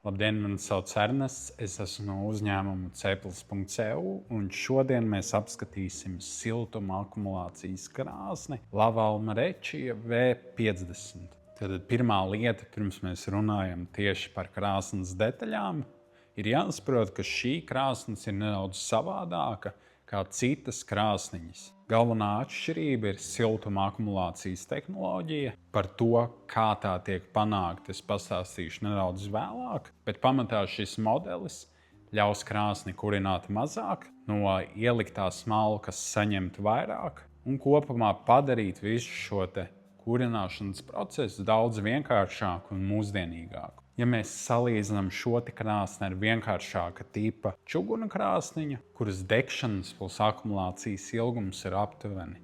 Labdien, mani sauc Ernests. Es esmu no uzņēmuma Ceplis.eu, un šodien mēs apskatīsim siltuma akumulācijas krāsni Lavalma Rečija V50. Tad pirmā lieta, pirms mēs runājam tieši par krāsnes detaļām, ir jāsaprot, ka šī krāsnes ir nedaudz savādāka kā citas krāsniņas. Galvenā atšķirība ir siltuma akumulācijas tehnoloģija. Par to, kā tā tiek panākta, es pastāstīšu nedaudz vēlāk, bet pamatā šis modelis ļaus krāsni kurināt mazāk, no ieliktās smalkas saņemt vairāk un kopumā padarīt visu šo kurināšanas procesu daudz vienkāršāku un mūsdienīgāku. Ja mēs salīdzinām šo krāsni ar vienkāršāka tipa čuguna krāsniņu, kuras degšanas plus akumulācijas ilgums ir aptuveni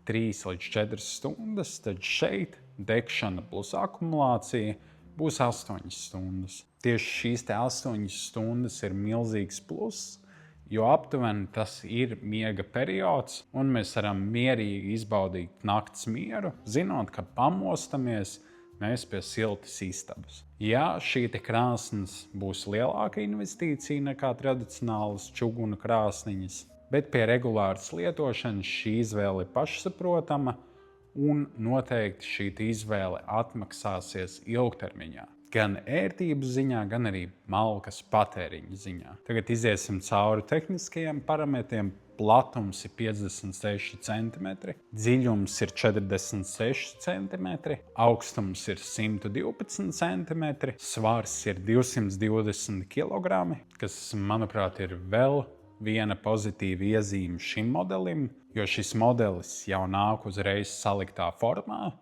3 līdz 4 stundas, tad šeit degšana plus akumulācija būs 8 stundas. Tieši šīs 8 stundas ir milzīgs pluss, jo aptuveni tas ir miega periods, un mēs varam mierīgi izbaudīt nakts mieru, zinot, ka pamostamies mēs pie siltas istabas. Ja šī krāsnes būs lielāka investīcija nekā tradicionālas čuguna krāsniņas, bet pie regulāras lietošanas šī izvēle ir pašsaprotama, un noteikti šī izvēle atmaksāsies ilgtermiņā. Gan ērtības ziņā, gan arī malkas patēriņa ziņā. Tagad iziesim cauri tehniskajiem parametriem. Platums ir 56 cm, dziļums ir 46 cm, augstums ir 112 cm, svars ir 220 kg, kas, manuprāt, ir vēl viena pozitīva iezīme šim modelim, jo šis modelis jau nāk uzreiz saliktā formā.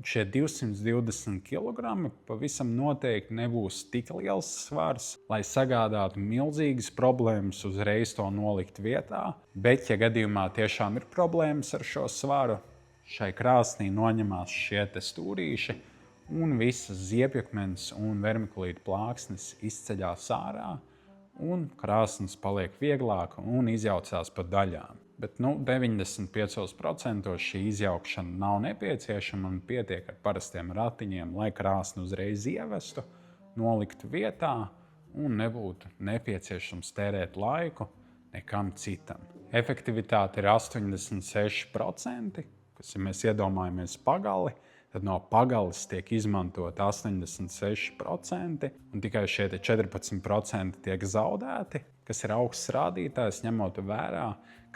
Šie 220 kg pavisam noteikti nebūs tik liels svars, lai sagādātu milzīgas problēmas uzreiz to nolikt vietā. Bet, ja gadījumā tiešām ir problēmas ar šo svaru, šai krāsnī noņemās šie stūrīši un visas ziepjakmenes un vermikulīta plāksnes izceļās ārā, un krāsnes paliek vieglāka un izjaucās pa daļām. Bet 95% šī izjaukšana nav nepieciešama un pietiek ar parastiem ratiņiem, lai krāsni uzreiz ievestu, noliktu vietā un nebūtu nepieciešams tērēt laiku nekam citam. Efektivitāte ir 86%, kas, ja mēs iedomājamies pagali, tad no pagales tiek izmantot 86%, un tikai šie 14% tiek zaudēti, kas ir augsts rādītājs, ņemot vērā,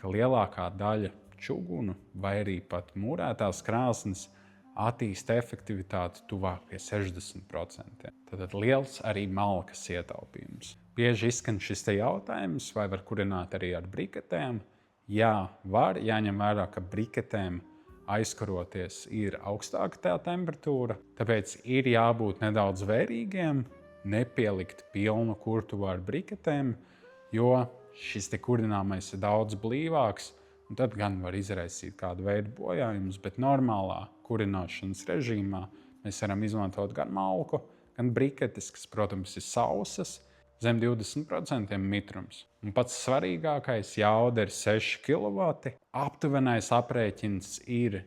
ka lielākā daļa čugunu vai arī pat mūrētās krāsnes attīsta efektivitāti tuvāk pie 60%. Tad liels arī malkas ietaupījums. Bieži izskan šis jautājums, vai var kurināt arī ar briketēm. Jā, var. Jāņem vērā, ka briketēm aizkaroties ir augstāka tā temperatūra, tāpēc ir jābūt nedaudz vērīgiem, nepielikt pilnu kurtuvu ar briketēm, jo šis kurināmais ir daudz blīvāks, un tad gan var izraisīt kādu veidu bojājumus, bet normālā kurināšanas režīmā mēs varam izmantot gan malku, gan briketes, kas, protams, ir sausas, zem 20% mitrums. Un pats svarīgākais jauda ir 6 kW. Aptuvenais aprēķins ir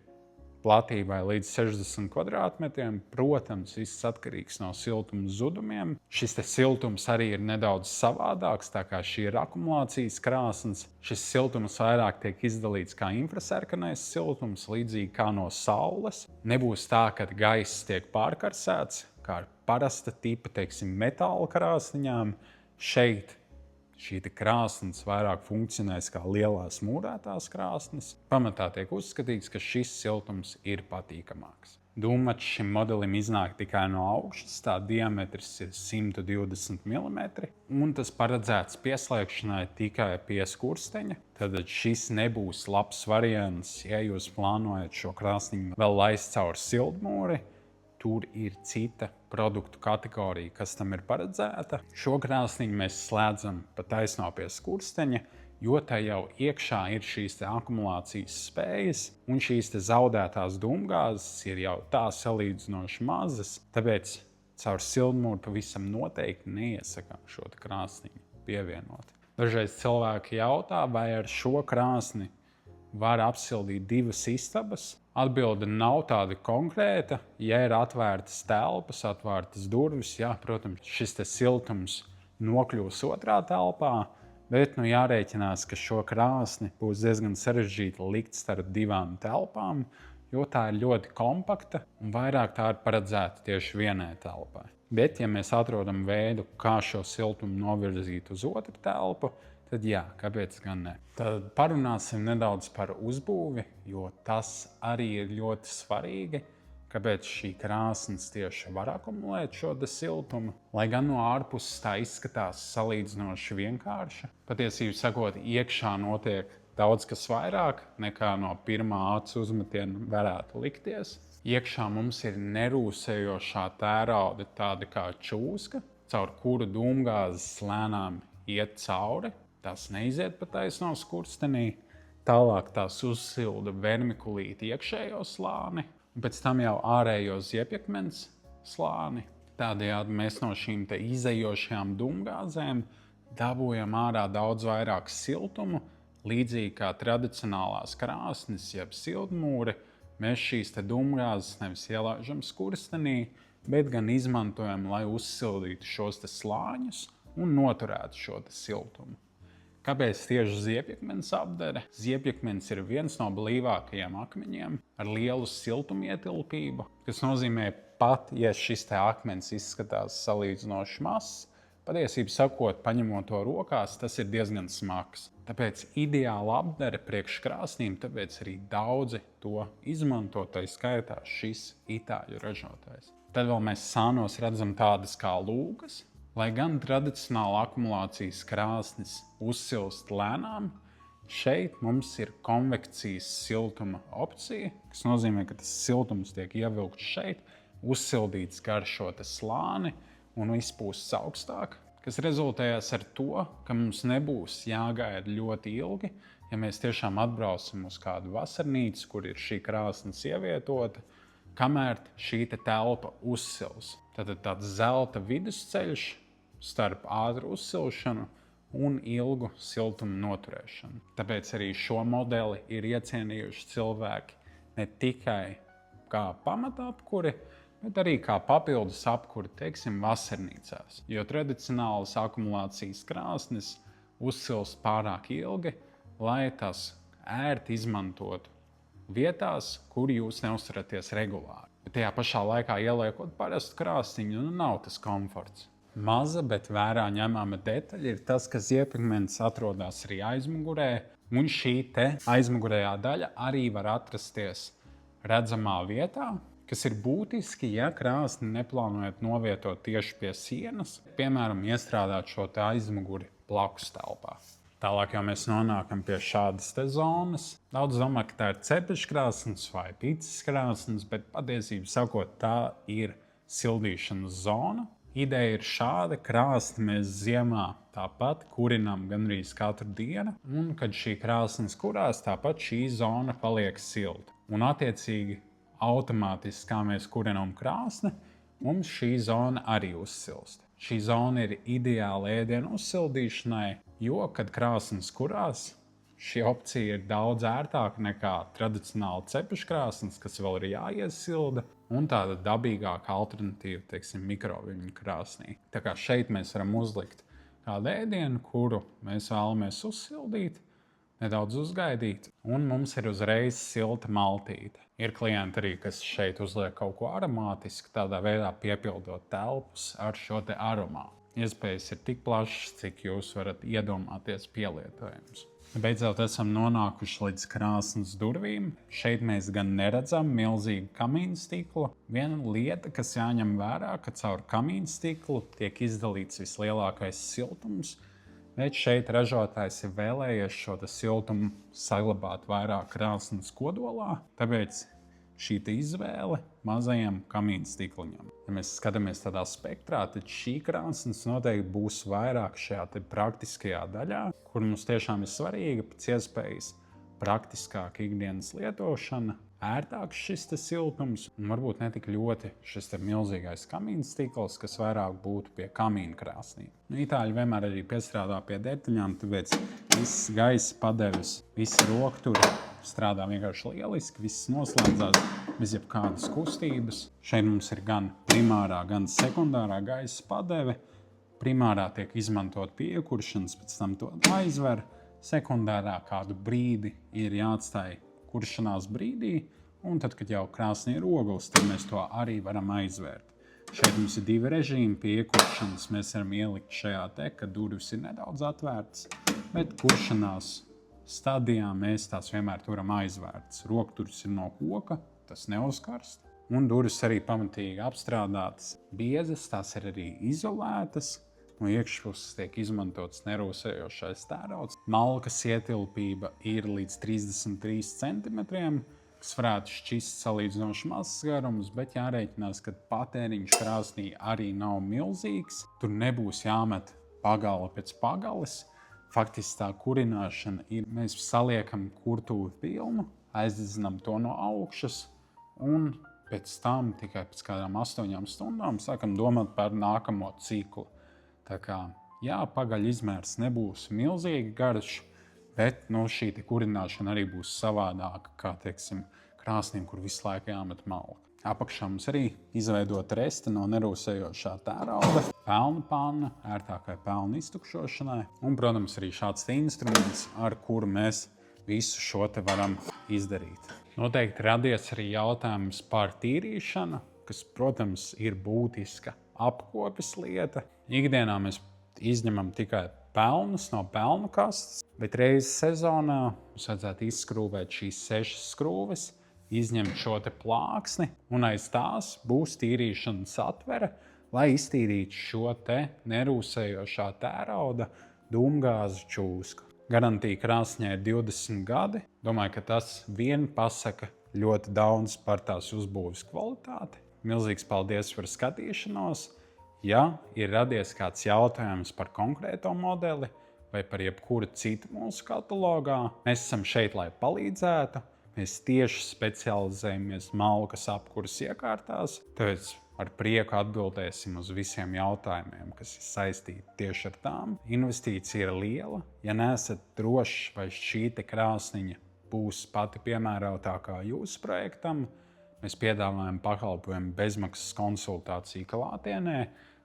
platībai līdz 60 kvadrātmetriem. Protams, viss atkarīgs no siltuma zudumiem. Šis siltums arī ir nedaudz savādāks, tā kā šī ir akumulācijas krāsnes. Šis siltums vairāk tiek izdalīts kā infrasarkanais siltums, līdzīgi kā no saules. Nebūs tā, ka gaiss tiek pārkarsēts, kā ar parasta tipa, metāla krāsniņām. Šeit šī krāsnes vairāk funkcionēs kā lielās mūrētās krāsnes. Pamatā tiek uzskatīts, ka šis siltums ir patīkamāks. Dūmmačs šim modelim iznāk tikai no augšas, tā diametrs ir 120 mm, un tas paredzēts pieslēgšanai tikai pie skursteņa. Tad šis nebūs labs variants, ja jūs plānojat šo krāsniņu vēl laist caur siltmūri. Tur ir cita produktu kategorija, kas tam ir paredzēta. Šo krāsniņu mēs slēdzam pa taisno pie skursteņa, jo tā jau iekšā ir šīs akumulācijas spējas, un šīs zaudētās dūmgāzes ir jau tā salīdzinoši mazas, tāpēc caur siltmūru pavisam noteikti neiesakām šo krāsniņu pievienot. Dažreiz cilvēki jautā, vai ar šo krāsni var apsildīt 2 istabas. Atbilde nav tāda konkrēta. Ja ir atvērtas telpas, atvērtas durvis, jā, protams, šis siltums nokļūs otrā telpā, bet jārēķinās, ka šo krāsni būs diezgan sarežģīti likt starp divām telpām, jo tā ir ļoti kompakta un vairāk tā ir paredzēta tieši vienai telpai. Bet, ja mēs atrodam veidu, kā šo siltumu novirzīt uz otru telpu, tad jā, kāpēc gan ne? Tad parunāsim nedaudz par uzbūvi, jo tas arī ir ļoti svarīgi, kāpēc šī krāsnes tieši var akumulēt šo siltumu. Lai gan no ārpuses tā izskatās salīdzinoši vienkārša, patiesībā sakot, iekšā notiek daudz kas vairāk nekā no pirmā acu uzmetiena varētu likties. Iekšā mums ir nerūsējošā tērauda, tāda kā čūska, caur kuru dūmgāzes lēnām iet cauri. Tās neiziet pa taisno skurstenī, tālāk tās uzsilda vermikulīti iekšējo slāni, un pēc tam jau ārējo ziepjakmens slāni. Tādējādi mēs no šīm izejošajām dūmgāzēm dabūjam ārā daudz vairāk siltumu, līdzīgi kā tradicionālās krāsnes, jeb siltmūri. Mēs šīs dūmgāzes nevis ielaižam skurstenī, bet gan izmantojam, lai uzsildītu šos slāņus un noturētu šo siltumu. Kāpēc tieši ziepjakmens apdare? Ziepjakmens ir viens no blīvākajiem akmeņiem ar lielu siltumietilpību, kas nozīmē, pat ja šis akmens izskatās salīdzinoši mazs, patiesībā sakot, paņemot to rokās, tas ir diezgan smags. Tāpēc ideāla apdare priekš krāsnīm, tāpēc arī daudzi to izmanto, tā skaitā šis itāļu ražotājs. Tad vēl mēs sānos redzam tādas kā lūgas. Lai gan tradicionāla akumulācijas krāsnes uzsilst lēnām, šeit mums ir konvekcijas siltuma opcija, kas nozīmē, ka tas siltums tiek ievilkts šeit, uzsildīts gar šo slāni un izpūsts augstāk, kas rezultējas ar to, ka mums nebūs jāgaida ļoti ilgi, ja mēs tiešām atbraucam uz kādu vasarnīcu, kur ir šī krāsnes ievietota, kamēr šī telpa uzsils. Tad tāds zelta vidusceļš starp ātru uzsilšanu un ilgu siltumu noturēšanu. Tāpēc arī šo modeli ir iecienījuši cilvēki ne tikai kā pamatapkuri, bet arī kā papildus apkuri, teiksim, vasarnīcās. Jo tradicionālas akumulācijas krāsnes uzsilst pārāk ilgi, lai tas ērti izmantotu vietās, kur jūs neuzturaties regulāri. Bet tajā pašā laikā ieliekot parastu krāsniņu, nav tas komforts. Maza, bet vērā ņemama detaļa ir tas, ka ziepjakmens atrodas arī aizmugurē, un šī aizmugurējā daļa arī var atrasties redzamā vietā, kas ir būtiski, ja krāsni neplānojat novietot tieši pie sienas, piemēram, iestrādāt šo aizmuguri blakus telpā. Tālāk jau mēs nonākam pie šādas zonas. Daudz domā, ka tā ir cepeškrāsnes vai pīcis krāsnes, bet patiesībā sakot, tā ir sildīšanas zona. Ideja ir šāda, krāsni mēs ziemā tāpat kurinām gandrīz katru dienu, un kad šī krāsnes kurās, tāpat šī zona paliek silta. Un attiecīgi, automātiski, kā mēs kurinām krāsni, mums šī zona arī uzsilst. Šī zona ir ideāla ēdienu uzsildīšanai, jo, kad krāsnes kurās, šī opcija ir daudz ērtāka nekā tradicionāla cepeškrāsnes, kas vēl ir jāiesilda, un tāda dabīgāka alternatīva, teiksim, mikroviļņu krāsnī. Tā kā šeit mēs varam uzlikt kādu ēdienu, kuru mēs vēlamies uzsildīt, nedaudz uzgaidīt, un mums ir uzreiz silta maltīte. Ir klienti arī, kas šeit uzliek kaut ko aromātisku, tādā veidā piepildot telpus ar šo aromātu. Iespējas ir tik plašas, cik jūs varat iedomāties pielietojumus. Beidzot esam nonākuši līdz krāsnes durvīm. Šeit mēs gan neredzam milzīgu kamīnu stiklu. Viena lieta, kas jāņem vērā, ka caur kamīnu stiklu tiek izdalīts vislielākais siltums, bet šeit ražotājs ir vēlējies šo siltumu saglabāt vairāk krāsnes kodolā, tāpēc šī izvēle mazajam kamīnu stikliņam. Ja mēs skatāmies tādā spektrā, tad šī krāsnes noteikti būs vairāk šajā praktiskajā daļā, kur mums tiešām ir svarīga pēc iespējas praktiskāka ikdienas lietošana, ērtāks šis siltums, un varbūt ne tik ļoti šis milzīgais kamīna stikls, kas vairāk būtu pie kamīna krāsnīm. Itāļi vienmēr arī piestrādā pie detaļām, tāpēc viss gaisa padeves, visi rokturi strādā vienkārši lieliski, viss noslēdzās bez jebkādas kustības. Šeit mums ir gan primārā, gan sekundārā gaisa padeve. Primārā tiek izmantot piekuršanas, pēc tam to aizver. Sekundārā kādu brīdi ir jāatstāj kuršanās brīdī, un tad, kad jau krāsnī ir ogles, tad mēs to arī varam aizvērt. Šeit mums ir 2 režīmi piekuršanas. Mēs varam ielikt šajā te, ka durvis ir nedaudz atvērtas, bet kuršanās stadijā mēs tās vienmēr turam aizvērtas. Rokturis ir no koka, tas neuzkarst, un durvis arī pamatīgi apstrādātas. Biezas, tās ir arī izolētas. No iekšpuses tiek izmantots nerūsējošais tērauds. Malkas ietilpība ir līdz 33 cm, kas varētu šķist salīdzinoši mazs garums, bet jārēķinās, ka patēriņš krāsnī arī nav milzīgs. Tur nebūs jāmet pagale pēc pagales. Faktiski tā kurināšana ir, mēs saliekam kurtuvi pilnu, aizdedzinām to no augšas, un pēc tam tikai pēc kādām 8 stundām sākam domāt par nākamo ciklu. Tā kā, jā, pagaļu izmērs nebūs milzīgi garš, bet šī kurināšana arī būs savādāka, kā, teiksim, krāsnīm, kur visu laiku jāmet malka. Apakšā mums arī izveidota reste no nerūsējošā tērauda, pelnu panna, ērtākai pelnu iztukšošanai, un, protams, arī šāds instruments, ar kuru mēs visu šo te varam izdarīt. Noteikti radies arī jautājums par tīrīšanu, kas, protams, ir būtiska apkopes lieta. Ikdienā mēs izņemam tikai pelnus no pelnu kastes, bet reizes sezonā mums vajadzētu izskrūvēt šīs 6 skrūves, izņemt šo te plāksni, un aiz tās būs tīrīšanas atvere, lai iztīrītu šo te nerūsējošā tērauda dūmgāzu čūsku. Garantija krāsņai ir 20 gadi. Domāju, ka tas vien pasaka ļoti daudz par tās uzbūves kvalitāti. Milzīgs paldies par skatīšanos! Ja ir radies kāds jautājums par konkrēto modeli vai par jebkuru citu mūsu katalogā, mēs esam šeit, lai palīdzētu. Mēs tieši specializējamies malkas apkuras iekārtās, tāpēc ar prieku atbildēsim uz visiem jautājumiem, kas ir saistīti tieši ar tām. Investīcija ir liela. Ja neesat droši, vai šī te krāsniņa būs pati piemērotākā jūsu projektam, mēs piedāvājam pakalpojumu bezmaksas konsultāciju klātienē,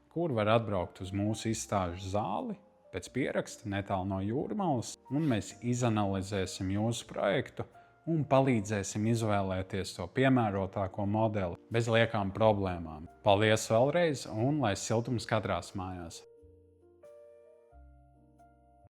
kur var atbraukt uz mūsu izstāžu zāli pēc pieraksta netālu no Jūrmalas, un mēs izanalizēsim jūsu projektu un palīdzēsim izvēlēties to piemērotāko modeli bez liekām problēmām. Paldies vēlreiz, un lai siltums katrās mājās!